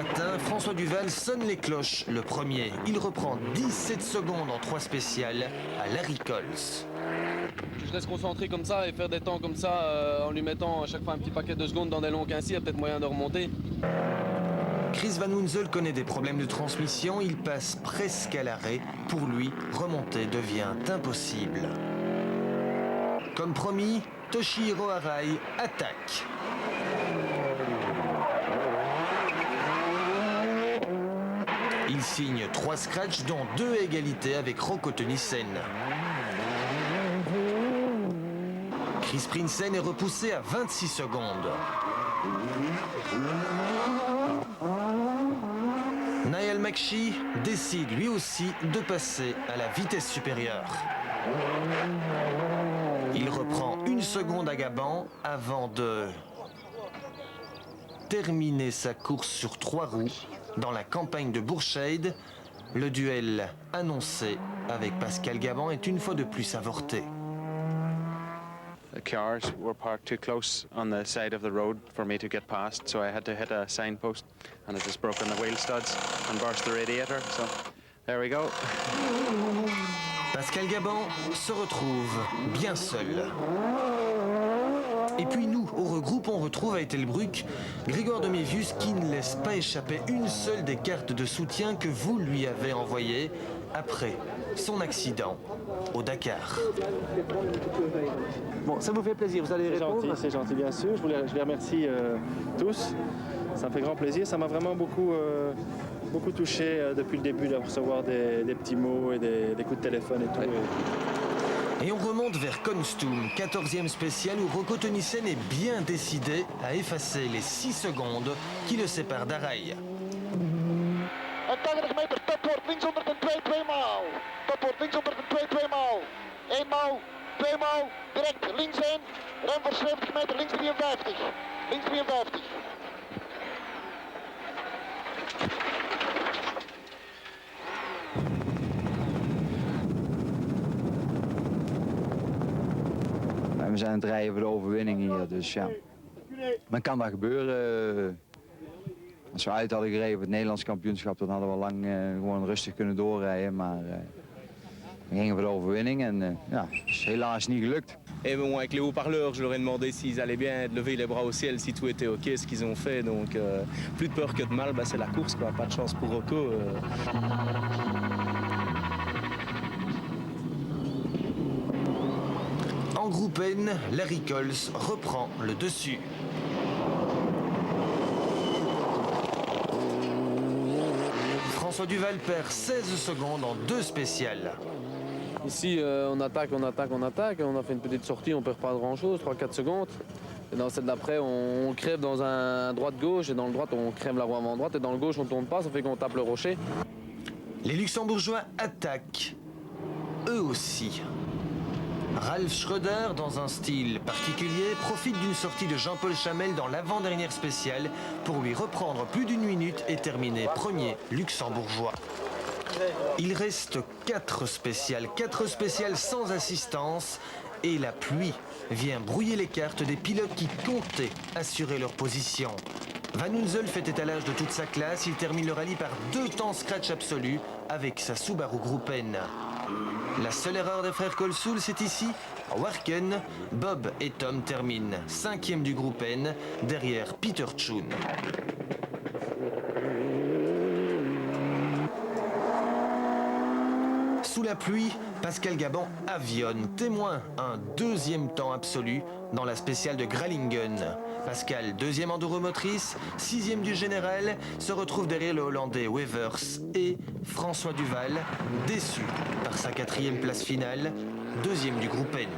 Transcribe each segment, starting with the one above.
matin, François Duval sonne les cloches le premier. Il reprend 17 secondes en 3 spéciales à Larry Coles. Je reste concentré comme ça et faire des temps comme ça en lui mettant à chaque fois un petit paquet de secondes dans des longs ainsi, il y a peut-être moyen de remonter. Chris Van Hunzel connaît des problèmes de transmission, il passe presque à l'arrêt. Pour lui, remonter devient impossible. Comme promis, Toshihiro Arai attaque. Il signe 3 scratchs, dont 2 égalités avec Rocco Tønnesen. Chris Prinsen est repoussé à 26 secondes. Niall McShee décide lui aussi de passer à la vitesse supérieure. Il reprend 1 seconde à Gabon avant de terminer sa course sur 3 roues dans la campagne de Bourscheid. Le duel annoncé avec Pascal Gabon est une fois de plus avorté. The cars were parked too close on the side of the road for me to get past, so I had to hit a signpost and it just broke on the wheel studs and burst the radiator, so there we go. Pascal Gabon se retrouve bien seul. Et puis nous, au regroupe, on retrouve à Ettelbruck Grigor Demévius qui ne laisse pas échapper une seule des cartes de soutien que vous lui avez envoyées après son accident au Dakar. Bon, ça vous fait plaisir, vous allez répondre? C'est gentil, bien sûr. Je les remercie tous. Ça me fait grand plaisir. Ça m'a vraiment beaucoup touché depuis le début de recevoir des petits mots et des coups de téléphone et tout. Ouais. Et on remonte vers Konstum, 14e spécial, où Rocco Tønnesen est bien décidé à effacer les 6 secondes qui le séparent d'Arai. 80 meter, topwoord, links 102, 2 maal. Topwoord, links 102, 2 maal. 1 maal, 2 maal, direct, links 1. Rem voor 70 meter, links 53. Links 53. We zijn aan het rijden voor de overwinning hier, dus ja. Dan kan dat gebeuren. Als we uit hadden gereden voor het Nederlands kampioenschap, dan hadden we lang gewoon rustig kunnen doorrijden. Maar we gingen voor de overwinning en ja, het is helaas niet gelukt. Et bon, avec les haut-parleurs, je leur ai demandé s'ils allaient bien, de lever les bras au ciel si tout était ok, ce qu'ils ont fait. Donc plus de peur que de mal, bah, c'est la course, quoi. Pas de chance pour Rocco. En groupe N, Larry Coles reprend le dessus. François Duval perd 16 secondes en 2 spéciales. Ici, on attaque. On a fait une petite sortie, on perd pas grand-chose, 3-4 secondes. Et dans celle d'après, on crève dans un droite-gauche. Et dans le droite, on crève la roue avant-droite. Et dans le gauche, on tourne pas, ça fait qu'on tape le rocher. Les Luxembourgeois attaquent, eux aussi. Ralf Schröder, dans un style particulier, profite d'une sortie de Jean-Paul Chamel dans l'avant-dernière spéciale pour lui reprendre plus d'1 minute et terminer premier luxembourgeois. Il reste 4 spéciales sans assistance et la pluie vient brouiller les cartes des pilotes qui comptaient assurer leur position. Van Hunzel fait étalage de toute sa classe, il termine le rallye par 2 temps scratch absolus avec sa Subaru Group N. La seule erreur des frères Colsoul, c'est ici, à Warken. Bob et Tom terminent 5e du groupe N, derrière Peter Choon. Sous la pluie, Pascal Gabon avionne, témoin un 2e temps absolu dans la spéciale de Gralingen. Pascal, 2e enduromotrice, 6e du général, se retrouve derrière le Hollandais Wevers et François Duval, déçu par sa 4e place finale, 2e du groupe N.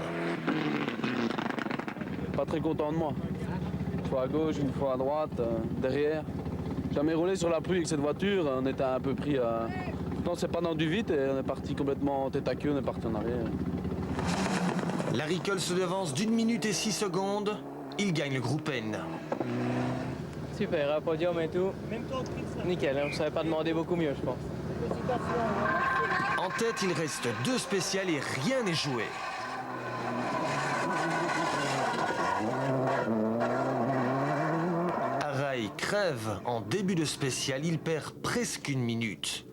Pas très content de moi. Une fois à gauche, une fois à droite, derrière. Jamais roulé sur la pluie avec cette voiture, on était un peu pris à... Non, c'est pas dans du vite et on est parti complètement tête à queue, on est parti en arrière. Larry Coles se devance d'1 minute et 6 secondes. Il gagne le groupe N. Super, un podium et tout. Nickel, on ne savait pas demander beaucoup mieux, je pense. En tête, il reste 2 spéciales et rien n'est joué. Arai crève en début de spécial, il perd presque une minute.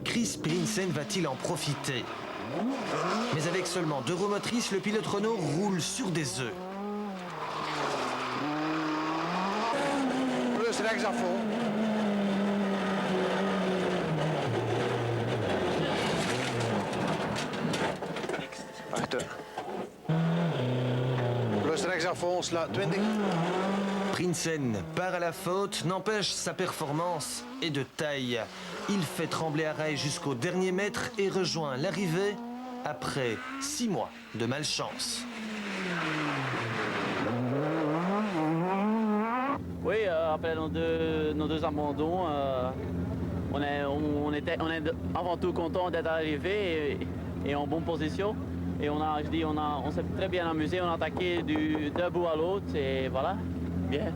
Chris Prinsen va-t-il en profiter? Mais avec seulement 2 roues motrices, le pilote Renault roule sur des œufs. Plus rechts à fond. Achter. Plus rechts à fond, sla 20. Prinsen part à la faute, n'empêche sa performance est de taille. Il fait trembler Arai jusqu'au dernier mètre et rejoint l'arrivée après 6 mois de malchance. Oui, après nos deux abandons, on est avant tout content d'être arrivé et en bonne position. Et on s'est très bien amusé, on a attaqué d'un bout à l'autre et voilà, bien.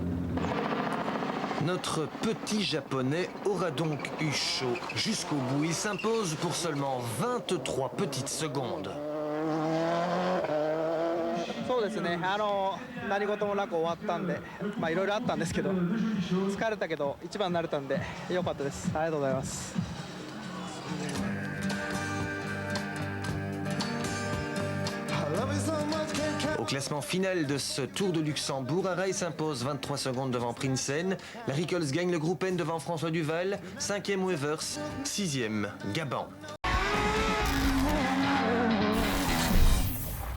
Notre petit japonais aura donc eu chaud jusqu'au bout. Il s'impose pour seulement 23 petites secondes. そうですね、何事もなく終わったんで、いろいろあったんですけど、疲れたけど一番になれたんで良かったです。ありがとうございます。 Au classement final de ce Tour de Luxembourg, Arai s'impose 23 secondes devant Prinsen. Larry Coles gagne le groupe N devant François Duval. 5e Wevers, 6e Gaban.